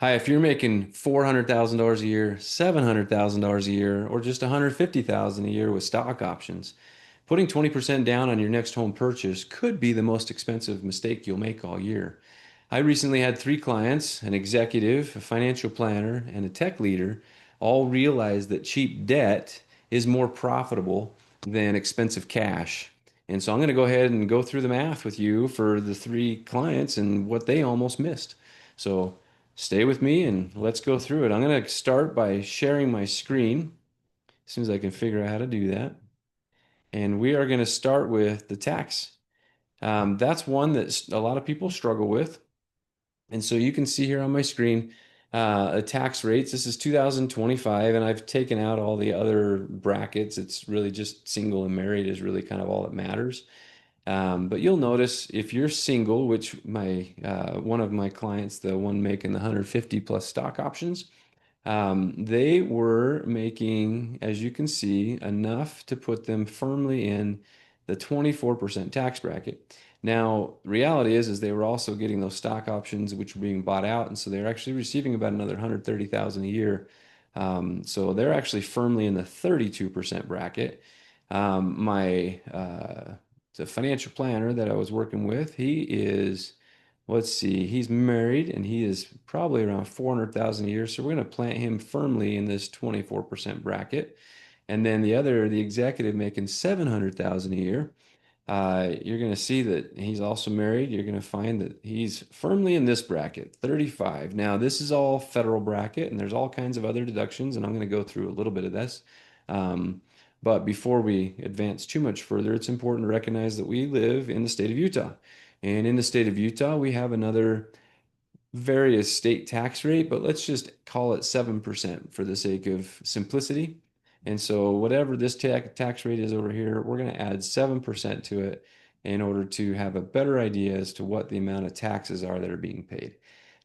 Hi, if you're making $400,000 a year, $700,000 a year, or just $150,000 a year with stock options, putting 20% down on your next home purchase could be the most expensive mistake you'll make all year. I recently had three clients, an executive, a financial planner, and a tech leader, all realize that cheap debt is more profitable than expensive cash. And so I'm going to go ahead and go through the math with you for the three clients and what they almost missed. So stay with me and let's go through it. I'm going to start by sharing my screen as soon as I can figure out how to do that. And we are going to start with the tax. That's one that a lot of people struggle with. And so you can see here on my screen tax rates. This is 2025, and I've taken out all the other brackets. It's really just single and married is really kind of all that matters. But you'll notice if you're single, which my one of my clients, the one making the 150 plus stock options, they were making, as you can see, enough to put them firmly in the 24% tax bracket. Now, reality is they were also getting those stock options which were being bought out, and so they're actually receiving about another 130,000 a year. So they're actually firmly in the 32% bracket. My the financial planner that I was working with, he is, let's see, he's married and he is probably around 400,000 a year. So we're going to plant him firmly in this 24% bracket. And then the executive making 700,000 a year, you're going to see that he's also married. You're going to find that he's firmly in this bracket, 35. Now, this is all federal bracket, and there's all kinds of other deductions, and I'm going to go through a little bit of this. But before we advance too much further, it's important to recognize that we live in the state of Utah. And in the state of Utah, we have another various state tax rate, but let's just call it 7% for the sake of simplicity. And so whatever this tax rate is over here, we're going to add 7% to it in order to have a better idea as to what the amount of taxes are that are being paid.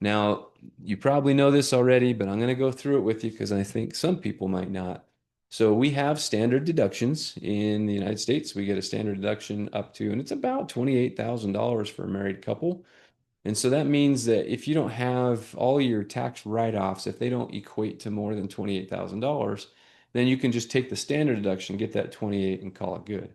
Now, you probably know this already, but I'm going to go through it with you because I think some people might not. So we have standard deductions in the United States. We get a standard deduction up to, and it's about $28,000 for a married couple. And so that means that if you don't have all your tax write-offs, if they don't equate to more than $28,000, then you can just take the standard deduction, get that 28 and call it good.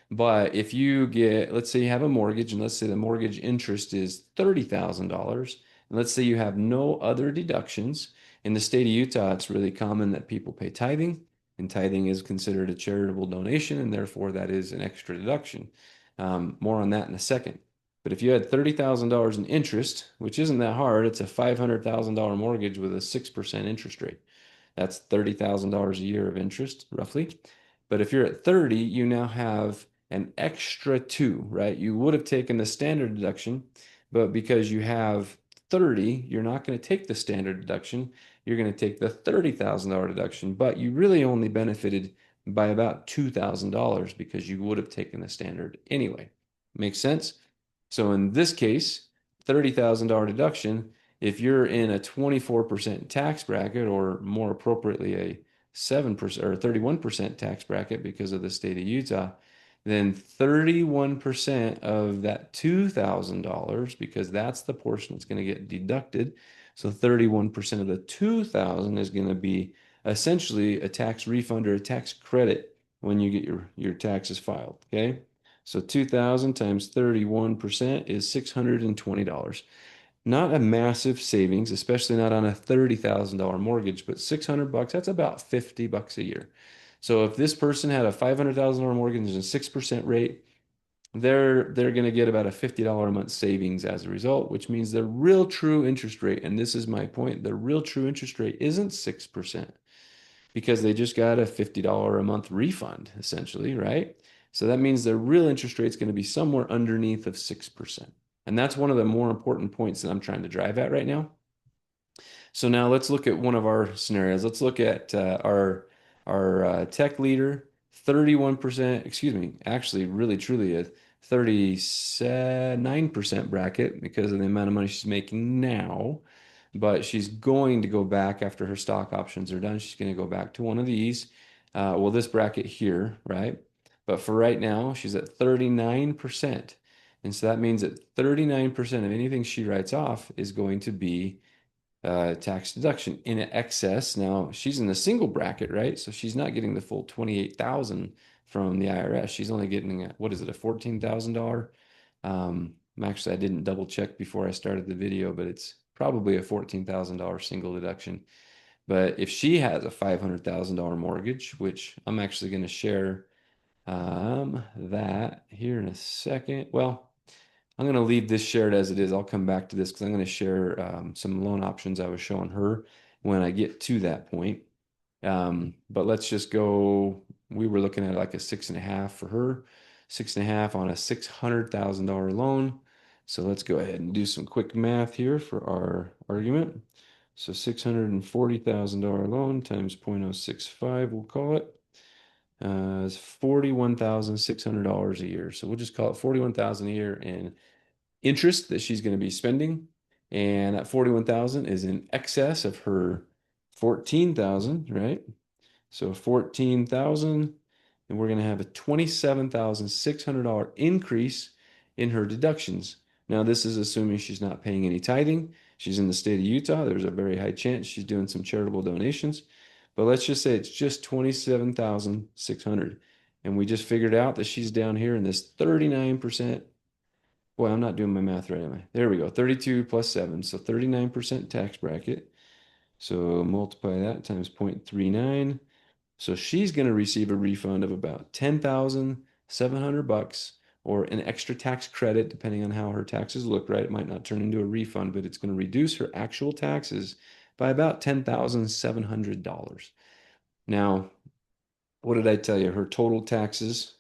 But if you get, let's say you have a mortgage and let's say the mortgage interest is $30,000, and let's say you have no other deductions. In the state of Utah, it's really common that people pay tithing, and tithing is considered a charitable donation, and therefore that is an extra deduction. More on that in a second. But if you had $30,000 in interest, which isn't that hard, it's a $500,000 mortgage with a 6% interest rate. That's $30,000 a year of interest, roughly. But if you're at 30, you now have an extra two, right? You would have taken the standard deduction, but because you have 30, you're not going to take the standard deduction. You're going to take the $30,000 deduction, but you really only benefited by about $2,000 because you would have taken the standard anyway. Makes sense? So in this case, $30,000 deduction, if you're in a 24% tax bracket, or more appropriately, a 7% or 31% tax bracket because of the state of Utah, then 31% of that $2,000, because that's the portion that's going to get deducted. So 31% of the 2,000 is going to be essentially a tax refund or a tax credit when you get your taxes filed. Okay. So 2,000 times 31% is $620. Not a massive savings, especially not on a $30,000 mortgage, but 600 bucks, that's about 50 bucks a year. So if this person had a $500,000 mortgage and a 6% rate, they're going to get about a $50 a month savings as a result, which means the real true interest rate, and this is my point, the real true interest rate isn't 6% because they just got a $50 a month refund, essentially, right? So that means the real interest rate is going to be somewhere underneath of 6%. And that's one of the more important points that I'm trying to drive at right now. So now let's look at one of our scenarios. Let's look at our tech leader, 31%, excuse me, actually really truly a 39% bracket because of the amount of money she's making now. But she's going to go back after her stock options are done. She's going to go back to one of these. Well, this bracket here, right? But for right now, she's at 39%. And so that means that 39% of anything she writes off is going to be tax deduction in excess. Now she's in the single bracket, right? So she's not getting the full 28,000 from the IRS. She's only getting what is it, a $14,000? Actually, I didn't double check before I started the video, but it's probably a $14,000 single deduction. But if she has a $500,000 mortgage, which I'm actually going to share that here in a second. Well, I'm going to leave this shared as it is. I'll come back to this because I'm going to share some loan options I was showing her when I get to that point. But let's just go. We were looking at like a 6.5 for her, 6.5 on a $600,000 loan. So let's go ahead and do some quick math here for our argument. So $640,000 loan times 0.065, we'll call it, is $41,600 a year. So we'll just call it 41,000 a year in interest that she's going to be spending. And that 41,000 is in excess of her 14,000, right? So 14,000, and we're going to have a $27,600 increase in her deductions. Now, this is assuming she's not paying any tithing. She's in the state of Utah. There's a very high chance she's doing some charitable donations. But let's just say it's just 27,600. And we just figured out that she's down here in this 39%. Boy, I'm not doing my math right, am I? There we go. 32 plus 7. So 39% tax bracket. So multiply that times 0.39. So she's going to receive a refund of about 10,700 bucks or an extra tax credit, depending on how her taxes look, right? It might not turn into a refund, but it's going to reduce her actual taxes by about $10,700. Now, what did I tell you? Her total taxes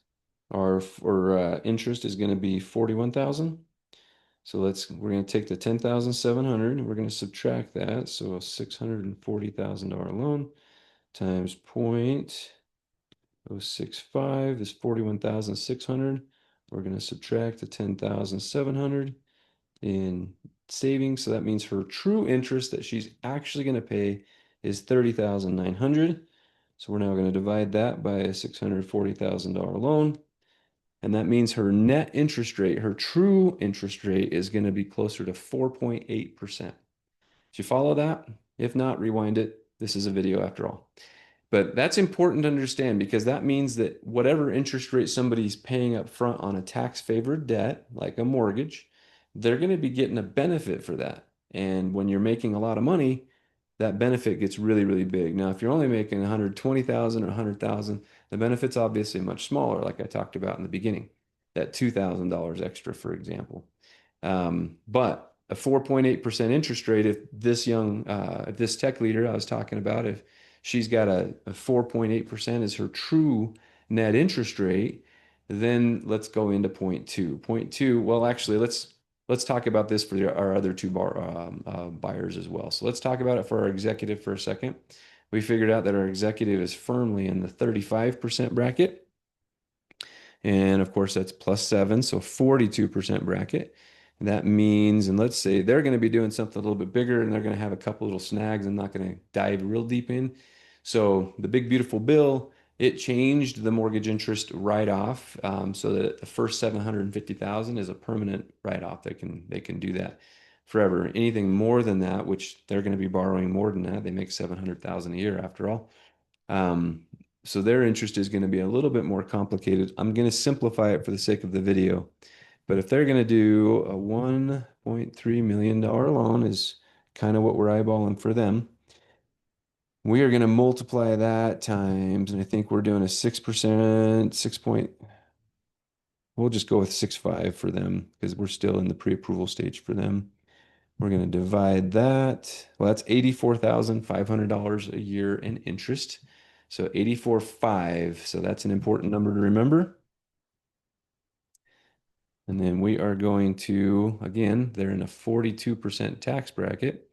are for interest is going to be 41,000. So we're going to take the 10,700 and we're going to subtract that. So a $640,000 loan times 0.065 is 41,600. We're going to subtract the 10,700 in savings. So that means her true interest that she's actually going to pay is 30,900. So we're now going to divide that by a $640,000 loan. And that means her net interest rate, her true interest rate, is going to be closer to 4.8%. Did you follow that? If not, rewind it. This is a video after all. But that's important to understand because that means that whatever interest rate somebody's paying up front on a tax favored debt, like a mortgage, they're going to be getting a benefit for that. And when you're making a lot of money, that benefit gets really, really big. Now, if you're only making 120,000 or 100,000, the benefit's obviously much smaller, like I talked about in the beginning, that $2,000 extra, for example. But a 4.8% interest rate, if this tech leader I was talking about, if she's got a 4.8% as her true net interest rate, then let's go into point two. Point two, well, actually, let's talk about this for our other two buyers as well. So let's talk about it for our executive for a second. We figured out that our executive is firmly in the 35% bracket. And of course, that's plus 7, so 42% bracket. That means, and let's say they're going to be doing something a little bit bigger and they're going to have a couple little snags. I'm not going to dive real deep in. So the big beautiful bill, it changed the mortgage interest write-off so that the first 750,000 is a permanent write-off. They can do that forever. Anything more than that, which they're going to be borrowing more than that, they make 700,000 a year after all. So their interest is going to be a little bit more complicated. I'm going to simplify it for the sake of the video. But if they're going to do a $1.3 million loan is kind of what we're eyeballing for them. We are going to multiply that times, and I think we're doing a 6%, we'll just go with 6.5 for them because we're still in the pre-approval stage for them. We're going to divide that. Well, that's $84,500 a year in interest. So 84.5. So that's an important number to remember. And then we are going to, again, they're in a 42% tax bracket,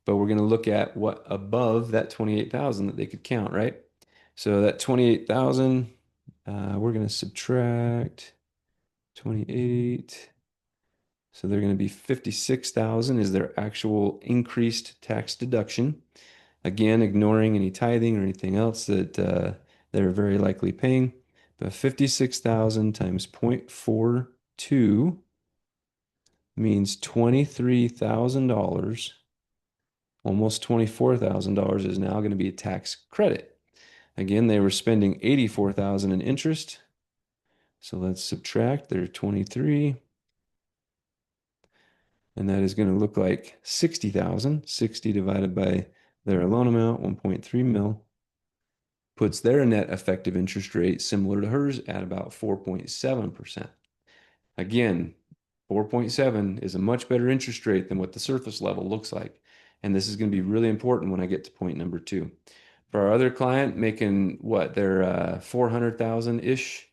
but we're going to look at what above that 28,000 that they could count, right? So that 28,000, we're going to subtract 28. So they're going to be 56,000 is their actual increased tax deduction. Again, ignoring any tithing or anything else that they're very likely paying. But 56,000 times 0.42 means $23,000 Almost $24,000 is now going to be a tax credit. Again, they were spending 84,000 in interest. So let's subtract their 23, and that is going to look like 60,000. 60 divided by their loan amount, 1.3 mil, puts their net effective interest rate similar to hers at about 4.7%. Again, 4.7 is a much better interest rate than what the surface level looks like. And this is going to be really important when I get to point number two. For our other client making what, they're 400,000-ish,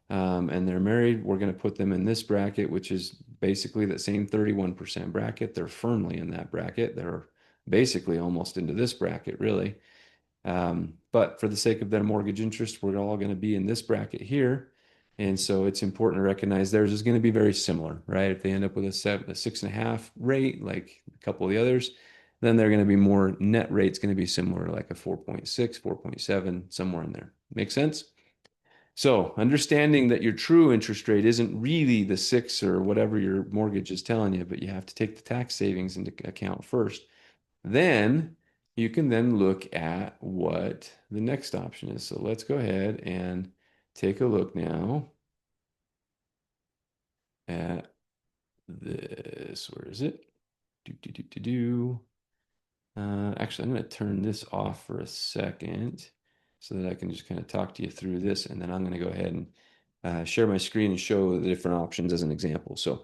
and they're married, we're going to put them in this bracket, which is basically that same 31% bracket. They're firmly in that bracket. They're basically almost into this bracket, really. But for the sake of their mortgage interest, we're all going to be in this bracket here. And so it's important to recognize theirs is going to be very similar, right? If they end up with a 6.5 rate, like a couple of the others, then they're going to be more net rate's going to be similar, like a 4.6, 4.7, somewhere in there. Make sense? So understanding that your true interest rate isn't really the six or whatever your mortgage is telling you, but you have to take the tax savings into account first. Then you can then look at what the next option is. So let's go ahead and take a look now at this. Where is it? Do, do, do, do, do. Actually, I'm going to turn this off for a second so that I can just kind of talk to you through this. And then I'm going to go ahead and share my screen and show the different options as an example. So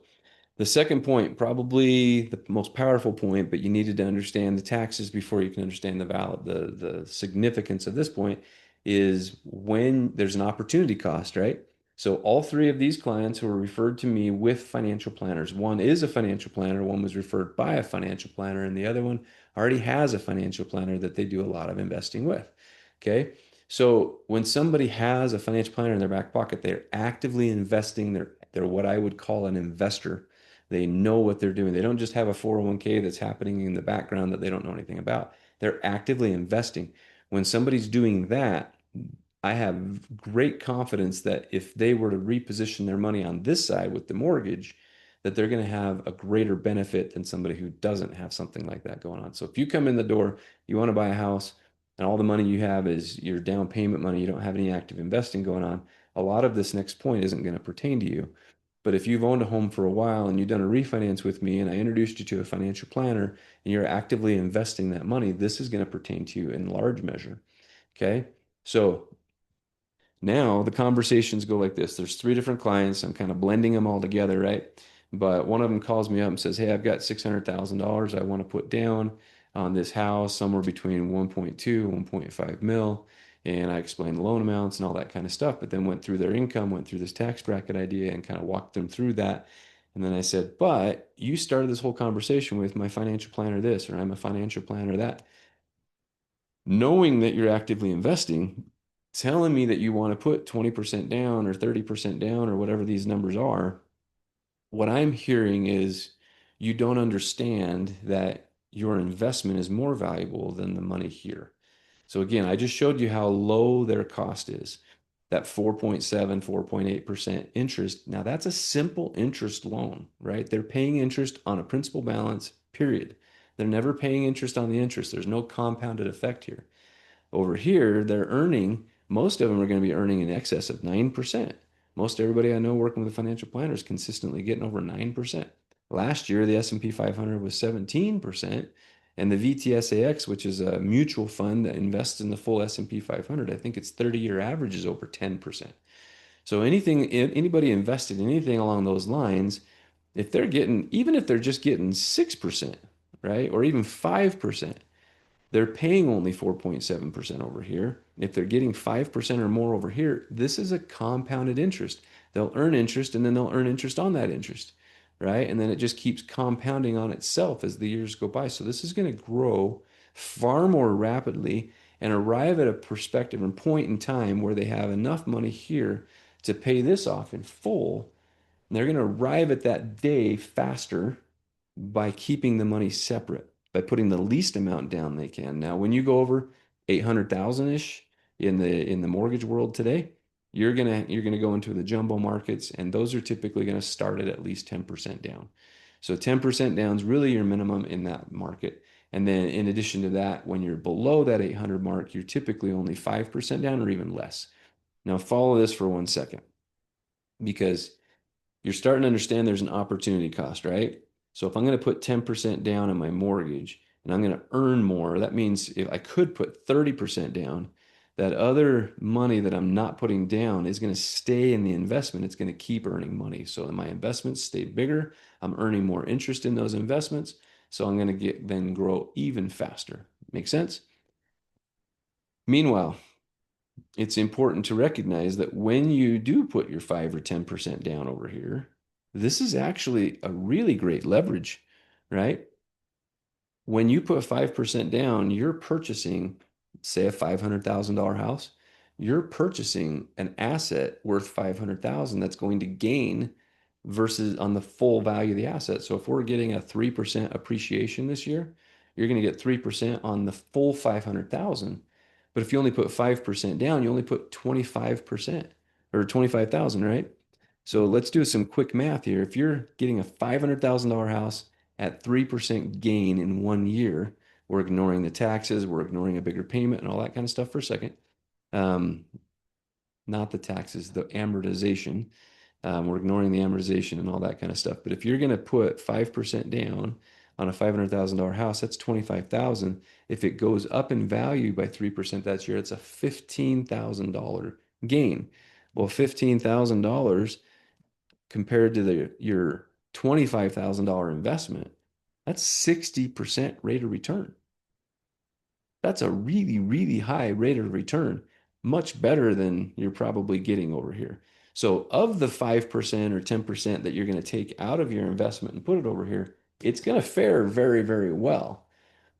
the second point, probably the most powerful point, but you needed to understand the taxes before you can understand the significance of this point, is when there's an opportunity cost, right? So all three of these clients who were referred to me with financial planners, one is a financial planner, one was referred by a financial planner, and the other one already has a financial planner that they do a lot of investing with. Okay. So when somebody has a financial planner in their back pocket, they're actively investing. They're what I would call an investor. They know what they're doing. They don't just have a 401k that's happening in the background that they don't know anything about. They're actively investing. When somebody's doing that, I have great confidence that if they were to reposition their money on this side with the mortgage, that they're going to have a greater benefit than somebody who doesn't have something like that going on. So if you come in the door, you want to buy a house, and all the money you have is your down payment money, you don't have any active investing going on, a lot of this next point isn't going to pertain to you. But if you've owned a home for a while and you've done a refinance with me and I introduced you to a financial planner and you're actively investing that money, this is going to pertain to you in large measure. Okay. So now the conversations go like this. There's three different clients. I'm kind of blending them all together, right? But one of them calls me up and says, "Hey, I've got $600,000 I want to put down on this house, somewhere between 1.2, 1.5 mil." And I explained the loan amounts and all that kind of stuff, but then went through their income, went through this tax bracket idea and kind of walked them through that. And then I said, "But you started this whole conversation with my financial planner this, or I'm a financial planner that." Knowing that you're actively investing, telling me that you want to put 20% down or 30% down or whatever these numbers are, what I'm hearing is you don't understand that your investment is more valuable than the money here. So again, I just showed you how low their cost is. That 4.7, 4.8% interest. Now that's a simple interest loan, right? They're paying interest on a principal balance, period. They're never paying interest on the interest. There's no compounded effect here. Over here, they're earning, most of them are going to be earning in excess of 9%. Most everybody I know working with a financial planner is consistently getting over 9%. Last year, the S&P 500 was 17%, and the VTSAX, which is a mutual fund that invests in the full S&P 500, I think its 30-year average is over 10%. So anybody invested in anything along those lines, if they're getting, even if they're just getting 6%, right, or even 5%, they're paying only 4.7% over here. If they're getting 5% or more over here, this is a compounded interest. They'll earn interest and then they'll earn interest on that interest, right? And then it just keeps compounding on itself as the years go by. So this is going to grow far more rapidly and arrive at a perspective and point in time where they have enough money here to pay this off in full. And they're going to arrive at that day faster by keeping the money separate, by putting the least amount down they can. Now, when you go over 800,000-ish in the mortgage world today, you're gonna go into the jumbo markets, and those are typically going to start at least 10% down. So 10% down is really your minimum in that market. And then in addition to that, when you're below that 800 mark, you're typically only 5% down or even less. Now follow this for 1 second because you're starting to understand there's an opportunity cost, right? So if I'm going to put 10% down on my mortgage and I'm going to earn more, that means if I could put 30% down, that other money that I'm not putting down is going to stay in the investment. It's going to keep earning money. So my investments stay bigger. I'm earning more interest in those investments. So I'm going to get then grow even faster. Make sense? Meanwhile, it's important to recognize that when you do put your 5 or 10% down over here, this is actually a really great leverage, right? When you put 5% down, you're purchasing, say, a $500,000 house. You're purchasing an asset worth 500,000 that's going to gain versus on the full value of the asset. So if we're getting a 3% appreciation this year, you're going to get 3% on the full 500,000. But if you only put 5% down, you only put 25% or 25,000, right? So let's do some quick math here. If you're getting a $500,000 house at 3% gain in 1 year, we're ignoring the taxes, we're ignoring a bigger payment and all that kind of stuff for a second. Um, Not the taxes, the amortization. We're ignoring the amortization and all that kind of stuff. But if you're going to put 5% down on a $500,000 house, that's 25,000. If it goes up in value by 3% that year, it's a $15,000 gain. Well, $15,000 compared to your $25,000 investment, that's 60% rate of return. That's a really, really high rate of return, much better than you're probably getting over here. So, of the 5% or 10% that you're going to take out of your investment and put it over here, it's going to fare very, very well.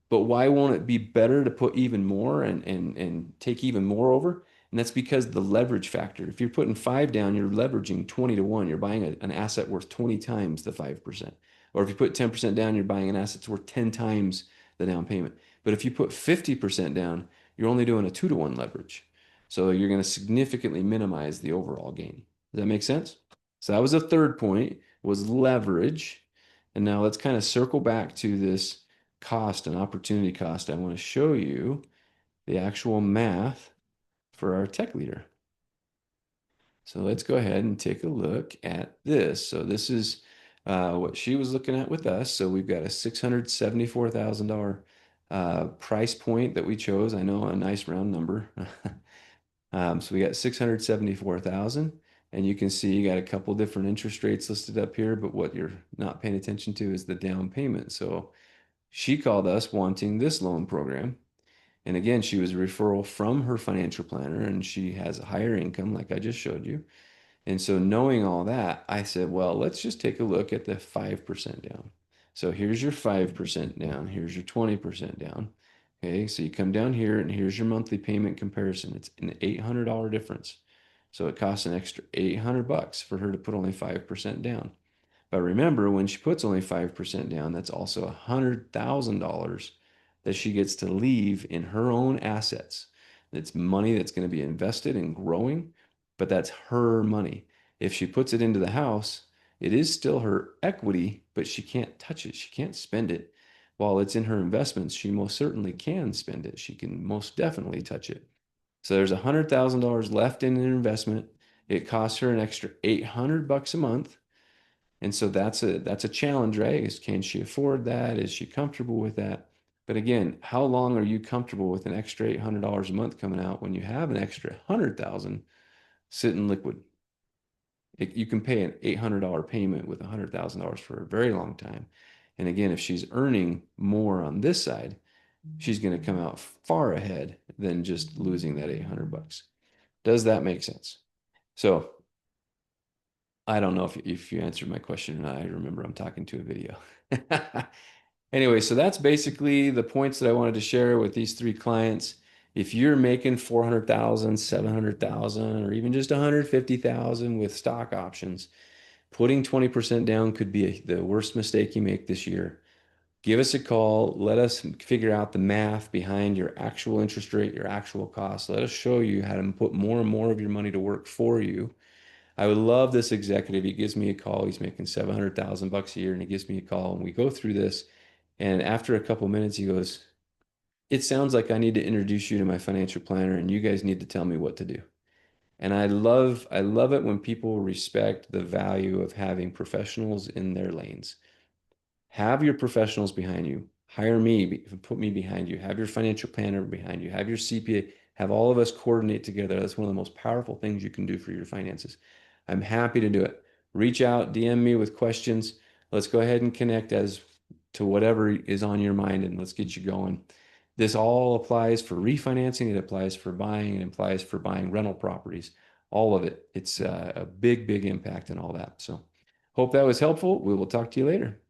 But why won't it be better to put even more and take even more over? And that's because the leverage factor. If you're putting 5 down, you're leveraging 20 to 1. You're buying an asset worth 20 times the 5%. Or if you put 10% down, you're buying an asset that's worth 10 times the down payment. But if you put 50% down, you're only doing a 2 to 1 leverage. So you're going to significantly minimize the overall gain. Does that make sense? So that was the third point, was leverage. And now let's kind of circle back to this cost and opportunity cost. I want to show you the actual math for our tech leader. So let's go ahead and take a look at this. So this is what she was looking at with us. So we've got a $674,000 price point that we chose. I know, a nice round number. So we got 674,000, and you can see you got a couple different interest rates listed up here, but what you're not paying attention to is the down payment. So she called us wanting this loan program. And again, she was a referral from her financial planner, and she has a higher income, like I just showed you. And so, knowing all that, I said, well, let's just take a look at the 5% down. So, here's your 5% down, here's your 20% down. Okay, so you come down here, and here's your monthly payment comparison. It's an $800 difference. So, it costs an extra 800 bucks for her to put only 5% down. But remember, when she puts only 5% down, that's also $100,000 that she gets to leave in her own assets. It's money that's going to be invested and growing, but that's her money. If she puts it into the house, it is still her equity, but she can't touch it. She can't spend it. While it's in her investments, she most certainly can spend it. She can most definitely touch it. So there's $100,000 left in an investment. It costs her an extra 800 bucks a month. And so that's a challenge, right? Can she afford that? Is she comfortable with that? But again, how long are you comfortable with an extra $800 a month coming out when you have an extra 100,000 sitting liquid? You can pay an $800 payment with $100,000 for a very long time. And again, if she's earning more on this side, she's going to come out far ahead than just losing that 800 bucks. Does that make sense? So I don't know if you answered my question or not. I remember I'm talking to a video. Anyway, so that's basically the points that I wanted to share with these three clients. If you're making 400,000, 700,000, or even just 150,000 with stock options, putting 20% down could be the worst mistake you make this year. Give us a call. Let us figure out the math behind your actual interest rate, your actual cost. Let us show you how to put more and more of your money to work for you. I would love this executive. He gives me a call. He's making 700,000 bucks a year, and he gives me a call, and we go through this. And after a couple minutes, he goes, "It sounds like I need to introduce you to my financial planner, and you guys need to tell me what to do." And I love it when people respect the value of having professionals in their lanes. Have your professionals behind you. Hire me, put me behind you. Have your financial planner behind you. Have your CPA. Have all of us coordinate together. That's one of the most powerful things you can do for your finances. I'm happy to do it. Reach out, DM me with questions. Let's go ahead and connect as to whatever is on your mind, and let's get you going. This all applies for refinancing. It applies for buying. It applies for buying rental properties. All of it. It's a big, big impact in all that. So hope that was helpful. We will talk to you later.